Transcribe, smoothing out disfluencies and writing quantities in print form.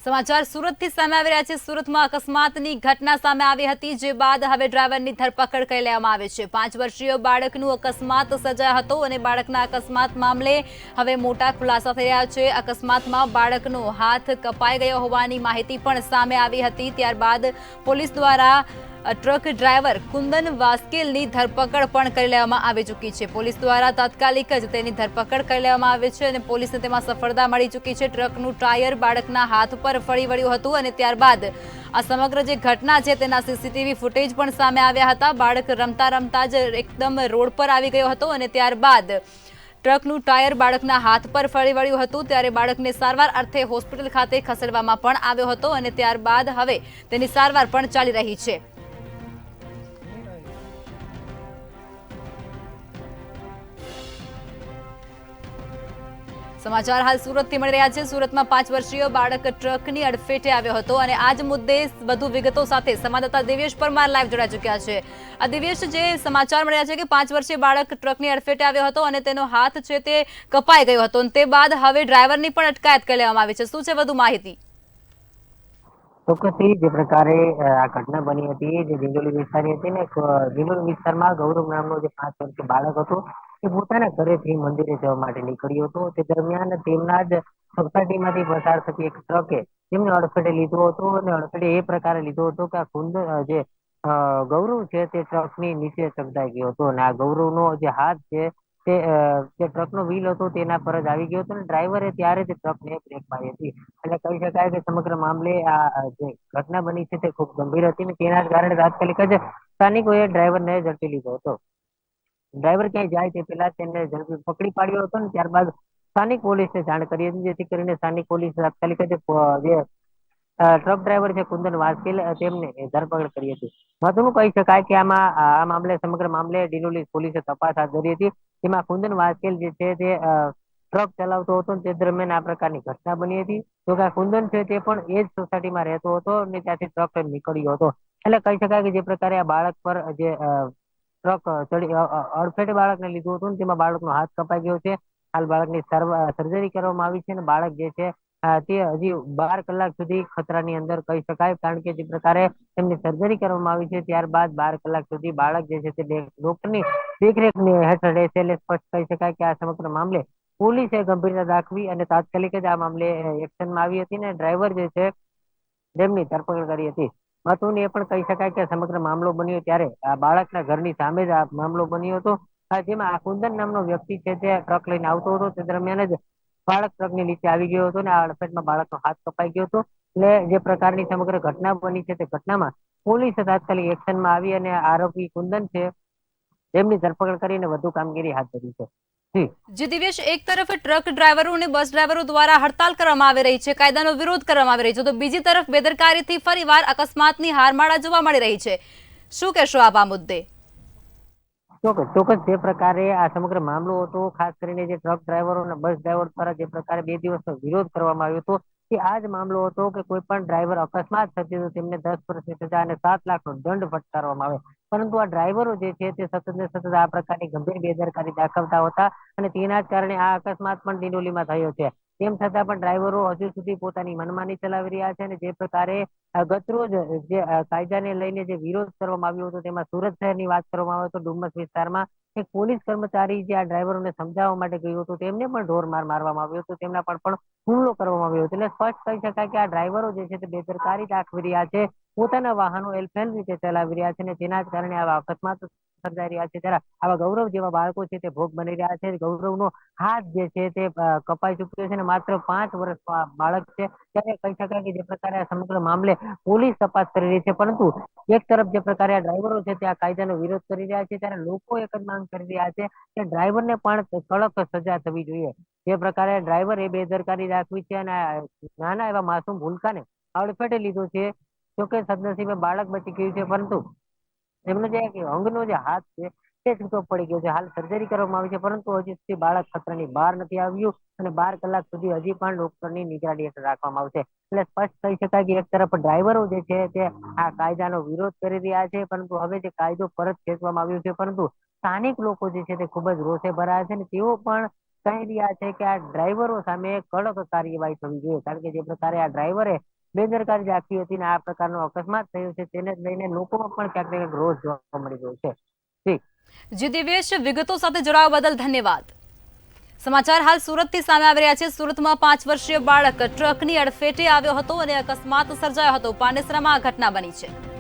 સમાચાર સુરતથી સામે આવી રહ્યા છે। સુરતમાં અકસ્માતની ઘટના સામે આવી હતી, જે બાદ હવે ડ્રાઈવરની ધરપકડ કરી લેવામાં આવી છે। 5 વર્ષીય બાળકનું અકસ્માત સર્જાયો હતો અને બાળકના અકસ્માત મામલે હવે મોટા ખુલાસા થઈ રહ્યા છે। અકસ્માતમાં બાળકનો હાથ કપાઈ ગયો હોવાની માહિતી પણ સામે આવી હતી। ત્યારબાદ પોલીસ દ્વારા ટ્રક ડ્રાઈવર કુંદન વાસ્કેલની ધરપકડ પણ કરી લેવામાં આવી ચૂકી છે। પોલીસ દ્વારા તાત્કાલિક જ તેની ધરપકડ કરી લેવામાં આવી છે અને પોલીસને તેમાં સફળતા મળી ચૂકી છે। ટ્રકનું ટાયર બાળકના હાથ પર ફરી વળ્યું હતું અને ત્યારબાદ આ સમગ્ર જે ઘટના છે તેના સીસીટીવી ફૂટેજ પણ સામે આવ્યા હતા। બાળક રમતા રમતા જ એકદમ રોડ પર આવી ગયો હતો અને ત્યારબાદ ટ્રકનું ટાયર બાળકના હાથ પર ફરી વળ્યું હતું। ત્યારે બાળકને સારવાર અર્થે હોસ્પિટલ ખાતે ખસેડવામાં પણ આવ્યો હતો અને ત્યારબાદ હવે તેની સારવાર પણ ચાલી રહી છે। સમાચાર હાલ સુરતથી મળી રહ્યા છે। સુરતમાં 5 વર્ષીય બાળક ટ્રકની અડફેટે આવ્યો હતો અને આ જ મુદ્દે વધુ વિગતો સાથે સંવાદદાતા દિવ્યેશ પરમાર લાઈવ જોડાઈ ચૂક્યા છે। આ દિવ્યેશ, જે સમાચાર મળ્યા છે કે 5 વર્ષીય બાળક ટ્રકની અડફેટે આવ્યો હતો અને તેનો હાથ છે તે કપાઈ ગયો હતો અને તે બાદ હવે ડ્રાઈવરની પણ અટકાયત કરી લેવામાં આવી છે। શું છે વધુ માહિતી? ચોક્કસથી જે પ્રકારે આ ઘટના બની હતી, જે દિંડોલી વિસ્તારની હતી ને, દિંડોલી વિસ્તારમાં ગૌરવ નામનો જે 5 વર્ષીય બાળક હતો એ પોતાના ઘરેથી મંદિરે જવા માટે નીકળ્યો હતો। તે દરમિયાન તેમના જ સોસાયટીમાંથી પસાર થતી એક ટ્રકે તેમને અડફેટે લીધો હતો અને અડફેટે એ પ્રકારે લીધો હતો કે આ જે ગૌરવ છે તે ટ્રકની નીચે ચગદાઈ ગયો હતો અને આ ગૌરવનો જે હાથ છે તે જે ટ્રકનો વ્હીલ હતો તેના પર જ આવી ગયો હતો અને ડ્રાઈવરે ત્યારે જ ટ્રકને બ્રેક મારી હતી। એટલે કહી શકાય કે સમગ્ર મામલે આ જે ઘટના બની છે તે ખૂબ ગંભીર હતી ને તેના જ કારણે તાત્કાલિક જ સ્થાનિકોએ ડ્રાઈવરને ઝડપી લીધો હતો। ડ્રાઈવર ક્યાંય જાય તે પહેલા તેને ઝડપી પકડી પાડ્યો હતો ને ત્યારબાદ સ્થાનિક પોલીસને જાણ કરી હતી, જેથી કરીને સ્થાનિક પોલીસ તાત્કાલિક જ જે ટ્રક ડ્રાઈવર છે કુંદન વાસ્કેલ તેમને ધરપકડ કરી હતી। મહત્વનું કહી શકાય કે આ મામલે સમગ્ર મામલે ડિંડોલી પોલીસે તપાસ હાથ ધરી હતી, જેમાં કુંદન વાસ્કેલ જે છે તે ટ્રક ચલાવતો હતો તે દરમિયાન આ પ્રકારની ઘટના બની હતી। તો કે કુંદન છે તે પણ એ જ સોસાયટીમાં રહેતો હતો અને ત્યાંથી ટ્રક નીકળ્યો હતો। એટલે કહી શકાય કે જે પ્રકારે આ બાળક પર જે ટ્રક ચડી અડફેટે બાળકને લીધું હતું ને તેમાં બાળકનો હાથ કપાઈ ગયો છે। હાલ બાળકની સર્જરી કરવામાં આવી છે અને બાળક જે છે તે હજી 12 કલાક સુધી ખતરાની અંદર કહી શકાય, કારણ કે જે પ્રકારે તેમની સર્જરી કરવામાં આવી છે ત્યારબાદ 12 કલાક સુધી બાળક જે છે તે ડોક્ટરની દેખરેખ હેઠળ રહેશે। એટલે સ્પષ્ટ કહી શકાય કે આ સમગ્ર મામલે પોલીસે ગંભીરતા દાખવી અને તાત્કાલિક જ આ મામલે એક્શનમાં આવી હતી ને ડ્રાઈવર જે છે તેમની ધરપકડ કરી હતી। મહત્વનું એ પણ કહી શકાય કે સમગ્ર મામલો બન્યો ત્યારે આ બાળકના ઘરની સામે જ આ મામલો બન્યો હતો, જેમાં આ કુંદન નામનો વ્યક્તિ છે તે ટ્રક લઈને આવતો હતો તે દરમિયાન જ બાળક ટ્રકની નીચે આવી ગયો હતો અને આ અડફેટમાં બાળકનો હાથ કપાઈ ગયો હતો। એટલે જે પ્રકારની સમગ્ર ઘટના બની છે તે ઘટનામાં પોલીસે તાત્કાલિક એક્શનમાં આવી અને આરોપી કુંદન છે તેમની ધરપકડ કરીને વધુ કામગીરી હાથ ધરી છે। જી દિવ્યેશ, એક તરફ ટ્રક ડ્રાઈવરો અને બસ ડ્રાઈવરો દ્વારા હડતાલ કરવામાં આવી રહી છે, કાયદાનો વિરોધ કરવામાં આવી રહી છે, તો બીજી તરફ બેદરકારીથી ફરીવાર અકસ્માતની હારમાળા જોવા મળી રહી છે। શું કહેશો આપ આ મુદ્દે? ચોક્કસ જે પ્રકારે આ સમગ્ર મામલો હતો, ખાસ કરીને જે ટ્રક ડ્રાઈવરો અને બસ ડ્રાઈવર દ્વારા જે પ્રકારે 2 દિવસનો વિરોધ કરવામાં આવ્યો હતો કે આ જ મામલો હતો કે કોઈ પણ ડ્રાઈવર અકસ્માત થશે તો તેમને 10 વર્ષની સજા અને 7 લાખનો દંડ ફટકારવામાં આવે, પરંતુ આ ડ્રાઈવરો જે છે તે સતત ને સતત આ પ્રકારની ગંભીર બેદરકારી દાખવતા હતા અને તેના જ કારણે આ અકસ્માત પણ દિંડોલીમાં થયો છે। તેમ છતાં પણ ડ્રાઈવરો હજુ સુધી પોતાની મનમાની ચલાવી રહ્યા છે અને જે પ્રકારે ગતરોજ જે કાયદાને લઈને જે વિરોધ કરવામાં આવ્યો હતો તેમાં સુરત શહેરની વાત કરવામાં આવે તો ડુમસ વિસ્તારમાં એક પોલીસ કર્મચારી જે આ ડ્રાઈવરોને સમજાવવા માટે ગયો હતો તેમને પણ ઢોર માર મારવામાં આવ્યો હતો, તેમના પર પણ હુમલો કરવામાં આવ્યો હતો। એટલે સ્પષ્ટ કહી શકાય કે આ ડ્રાઈવરો જે છે તે બેદરકારી દાખવી રહ્યા છે, પોતાના વાહનો એલફેલ રીતે ચલાવી રહ્યા છે અને તેના જ કારણે આવા અકસ્માત સર્જાઈ રહ્યા છે। ત્યારે આવા ગૌરવ જેવા બાળકો છે તે ભોગ બની રહ્યા છે। ગૌરવનો હાથ જે છે તે કપાઈ ચુક્યો છે અને માત્ર 5 વર્ષનો આ બાળક છે। ત્યારે કહી શકાય કે જે પ્રકારે આ સમગ્ર મામલે પોલીસ તપાસ કરી રહી છે, પરંતુ એક તરફ જે પ્રકારે આ ડ્રાઈવરો છે તે આ કાયદાનો વિરોધ કરી રહ્યા છે ત્યારે લોકો એક જ માંગ કરી રહ્યા છે કે ડ્રાઈવરને પણ કડક સજા થવી જોઈએ। જે પ્રકારે ડ્રાઈવર એ બેદરકારી દાખવી છે અને નાના એવા માસૂમ ભૂલકાને અડફેટે લીધો છે, જોકે સદનસીબે બાળક બચી ગયું છે, પરંતુ એમનો જે અંગનો જે હાથ છે તે છૂટો પડી ગયો છે। હાલ સર્જરી કરવામાં આવી છે, પરંતુ હજી સુધી બાળક ખતરાની બહાર નથી આવ્યું અને 12 કલાક સુધી હજી પણ ડોક્ટરની નિગરાની હેઠળ રાખવામાં આવશે। એટલે સ્પષ્ટ કહી શકાય કે એક તરફ ડ્રાઈવરો જે છે તે આ કાયદાનો વિરોધ કરી રહ્યા છે, પરંતુ હવે જે કાયદો પરત ખેંચવામાં આવ્યો છે, પરંતુ સ્થાનિક લોકો જે છે તે ખૂબ જ રોષે ભરાયા છે અને તેઓ પણ કહી રહ્યા છે કે આ ડ્રાઈવરો સામે કડક કાર્યવાહી થવી જોઈએ, કારણ કે જે પ્રકારે આ ડ્રાઈવરે બેદરકારી દાખવી હતી ને આ પ્રકારનો અકસ્માત થયો છે તેને જ લઈને લોકોમાં પણ ક્યાંક ને ક્યાંક રોષ જોવા મળી રહ્યો છે. જી. જી દિવેશ, વિગતો સાથે જોડાવા બદલ ધન્યવાદ. સમાચાર હાલ સુરતથી સામે આવી રહ્યા છે. સુરતમાં 5 વર્ષીય બાળક ટ્રકની અડફેટે આવ્યો હતો અને અકસ્માત સર્જાયો હતો. પાંડેસરામાં આ ઘટના બની છે.